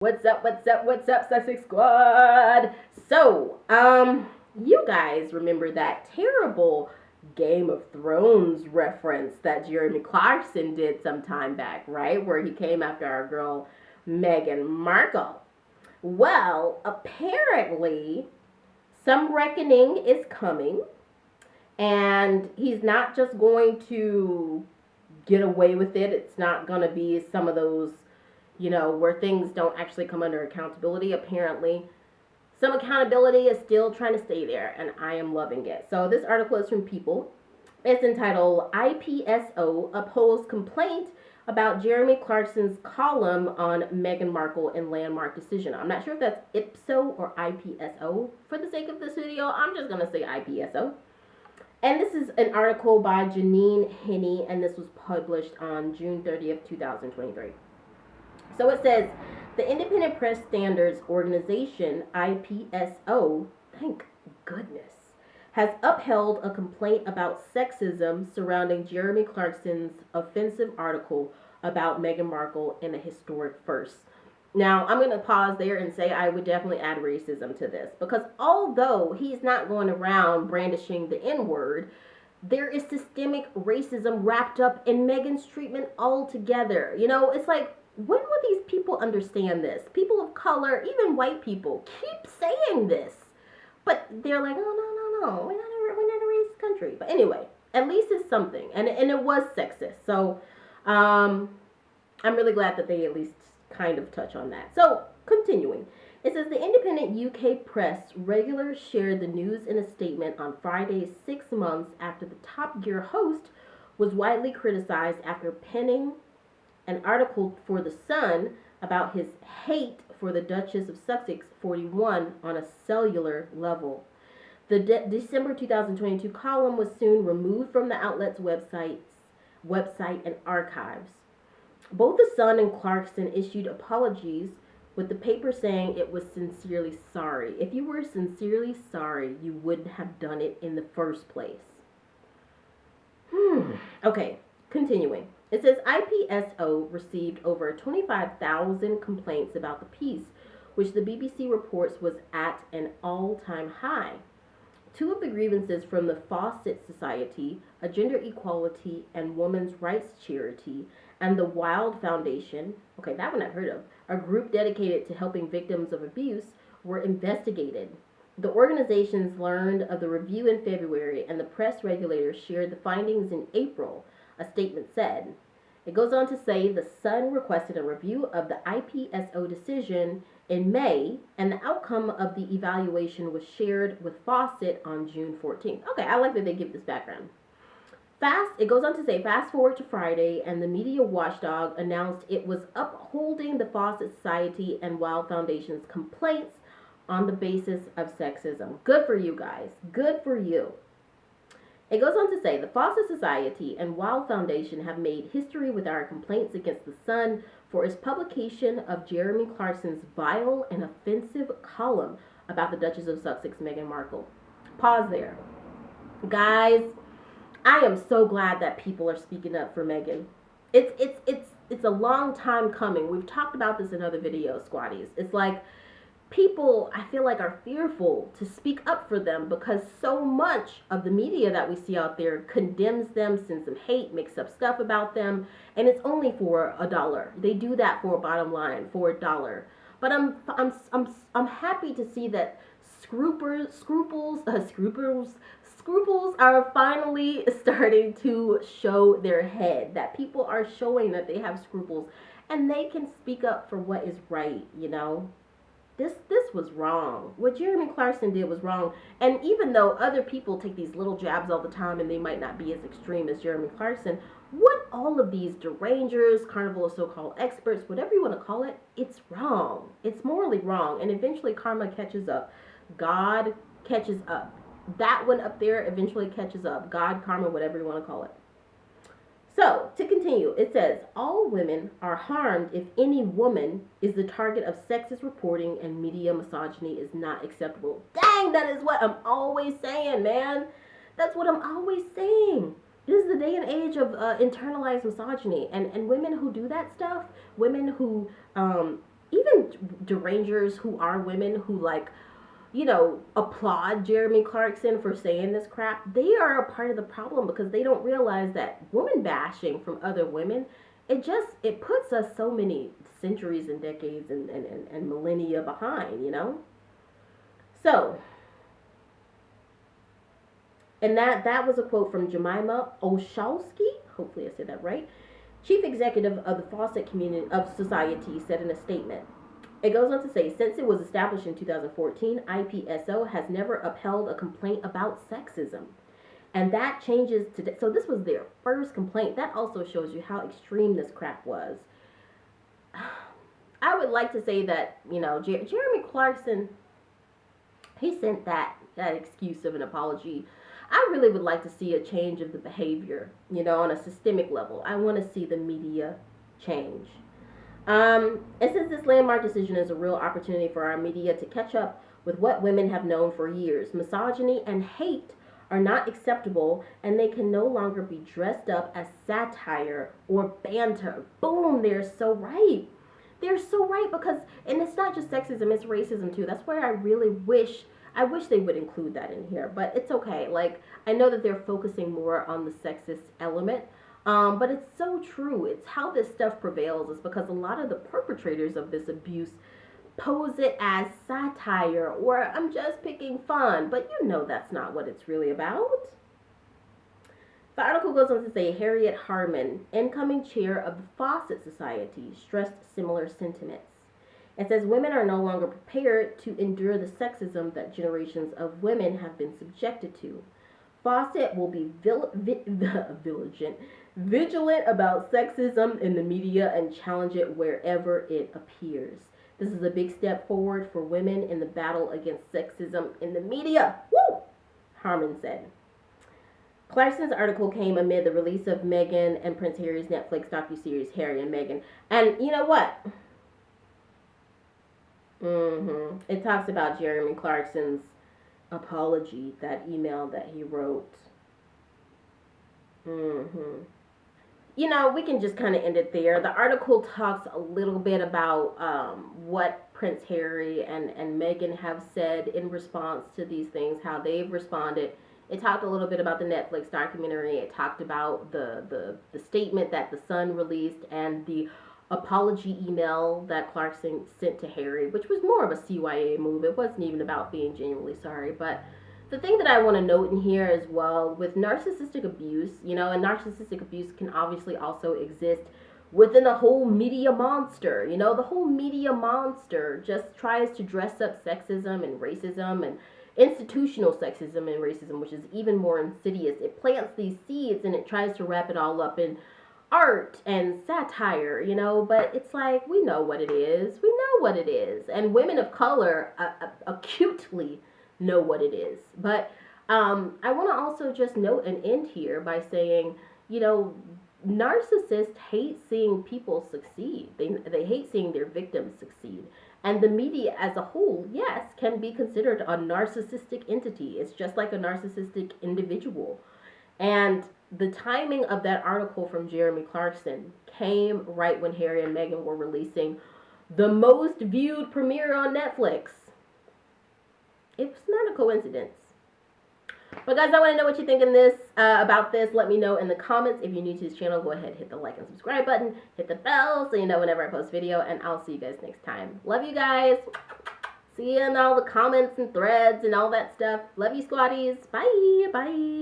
What's up, Sussex Squad? So, you guys remember that terrible Game of Thrones reference that Jeremy Clarkson did some time back, right? Where he came after our girl Meghan Markle. Well, apparently, some reckoning is coming, and he's not just going to get away with it. It's not going to be some of those where things don't actually come under accountability. Apparently, some accountability is still trying to stay there, and I am loving it. So this article is from People. It's entitled IPSO Upholds Complaint About Jeremy Clarkson's Column on Meghan Markle and Landmark Decision. I'm not sure if that's IPSO or IPSO. For the sake of this video, I'm just going to say IPSO. And this is an article by Janine Henney, and this was published on June 30th, 2023. So it says, the Independent Press Standards Organization, IPSO, thank goodness, has upheld a complaint about sexism surrounding Jeremy Clarkson's offensive article about Meghan Markle in a historic first. Now, I'm going to pause there and say I would definitely add racism to this, because although he's not going around brandishing the N-word, there is systemic racism wrapped up in Meghan's treatment altogether. It's like, when will these people understand this? People of color, even white people, keep saying this. But they're like, oh, no. We're not a racist country. But anyway, at least it's something. And it was sexist. So I'm really glad that they at least kind of touch on that. So continuing. It says the independent UK press regular shared the news in a statement on Friday, 6 months after the Top Gear host was widely criticized after penning an article for The Sun about his hate for the Duchess of Sussex 41 on a cellular level. The December 2022 column was soon removed from the outlet's website and archives. Both The Sun and Clarkson issued apologies, with the paper saying it was sincerely sorry. If you were sincerely sorry, you wouldn't have done it in the first place. Okay, continuing. It says IPSO received over 25,000 complaints about the piece, which the BBC reports was at an all-time high. Two of the grievances from the Fawcett Society, a gender equality and women's rights charity, and the Wild Foundation, okay, that one I've heard of, a group dedicated to helping victims of abuse, were investigated. The organizations learned of the review in February, and the press regulator shared the findings in April, a statement said. It goes on to say the Sun requested a review of the IPSO decision in May, and the outcome of the evaluation was shared with Fawcett on June 14th. Okay, I like that they give this background. It goes on to say, fast forward to Friday, and the media watchdog announced it was upholding the Fawcett Society and Wild Foundation's complaints on the basis of sexism. Good for you guys. Good for you. It goes on to say, the Fawcett Society and Wild Foundation have made history with our complaints against The Sun for its publication of Jeremy Clarkson's vile and offensive column about the Duchess of Sussex, Meghan Markle. Pause there. Guys, I am so glad that people are speaking up for Meghan. It's a long time coming. We've talked about this in other videos, squaddies. It's like, people, I feel like, are fearful to speak up for them because so much of the media that we see out there condemns them, sends some hate, makes up stuff about them, and it's only for $1. They do that for a bottom line, for $1. But I'm happy to see that scruples are finally starting to show their head. That people are showing that they have scruples, and they can speak up for what is right. This was wrong. What Jeremy Clarkson did was wrong. And even though other people take these little jabs all the time and they might not be as extreme as Jeremy Clarkson, what all of these derangers, carnival of so-called experts, whatever you want to call it, it's wrong. It's morally wrong. And eventually karma catches up. God catches up. That one up there eventually catches up. God, karma, whatever you want to call it. So, to continue, it says, all women are harmed if any woman is the target of sexist reporting and media misogyny is not acceptable. Dang, that is what I'm always saying, man. That's what I'm always saying. This is the day and age of internalized misogyny. And women who do that stuff, women who even derangers who are women who like, you know, applaud Jeremy Clarkson for saying this crap, they are a part of the problem because they don't realize that woman bashing from other women, it puts us so many centuries and decades and millennia behind, you know? So, and that was a quote from Jemima Olszewski, hopefully I said that right, chief executive of the Fawcett Community of Society, said in a statement. It goes on to say, since it was established in 2014, IPSO has never upheld a complaint about sexism. And that changes today. So this was their first complaint. That also shows you how extreme this crap was. I would like to say that, you know, Jeremy Clarkson, he sent that excuse of an apology. I really would like to see a change of the behavior, you know, on a systemic level. I want to see the media change. It says this landmark decision is a real opportunity for our media to catch up with what women have known for years. Misogyny and hate are not acceptable, and they can no longer be dressed up as satire or banter. Boom, they're so right. They're so right because, and it's not just sexism, it's racism too. That's where I really wish they would include that in here, but it's okay. Like, I know that they're focusing more on the sexist element, but it's so true. It's how this stuff prevails is because a lot of the perpetrators of this abuse pose it as satire or I'm just picking fun, but you know that's not what it's really about. The article goes on to say Harriet Harman, incoming chair of the Fawcett Society, stressed similar sentiments. It says women are no longer prepared to endure the sexism that generations of women have been subjected to. Fawcett will be vigilant about sexism in the media and challenge it wherever it appears. This is a big step forward for women in the battle against sexism in the media. Woo! Harman said. Clarkson's article came amid the release of Meghan and Prince Harry's Netflix docuseries Harry and Meghan. And you know what? It talks about Jeremy Clarkson's apology, that email that he wrote. You know, we can just kind of end it there. The article talks a little bit about what Prince Harry and Meghan have said in response to these things, how they've responded. It talked a little bit about the Netflix documentary. It talked about the statement that the Sun released and the apology email that Clarkson sent to Harry, which was more of a CYA move. It wasn't even about being genuinely sorry. But the thing that I want to note in here as well, with narcissistic abuse, you know, and narcissistic abuse can obviously also exist within the whole media monster. You know, the whole media monster just tries to dress up sexism and racism and institutional sexism and racism, which is even more insidious. It plants these seeds and it tries to wrap it all up in art and satire, you know, but it's like, we know what it is. We know what it is. And women of color acutely know what it is. But I want to also just note and end here by saying, you know, narcissists hate seeing people succeed. They hate seeing their victims succeed. And the media as a whole, yes, can be considered a narcissistic entity. It's just like a narcissistic individual. And the timing of that article from Jeremy Clarkson came right when Harry and Meghan were releasing the most viewed premiere on Netflix. It's not a coincidence. But guys, I want to know what you think about this. Let me know in the comments. If you're new to this channel, go ahead, hit the like and subscribe button. Hit the bell so you know whenever I post a video. And I'll see you guys next time. Love you guys. See you in all the comments and threads and all that stuff. Love you, squaddies. Bye. Bye.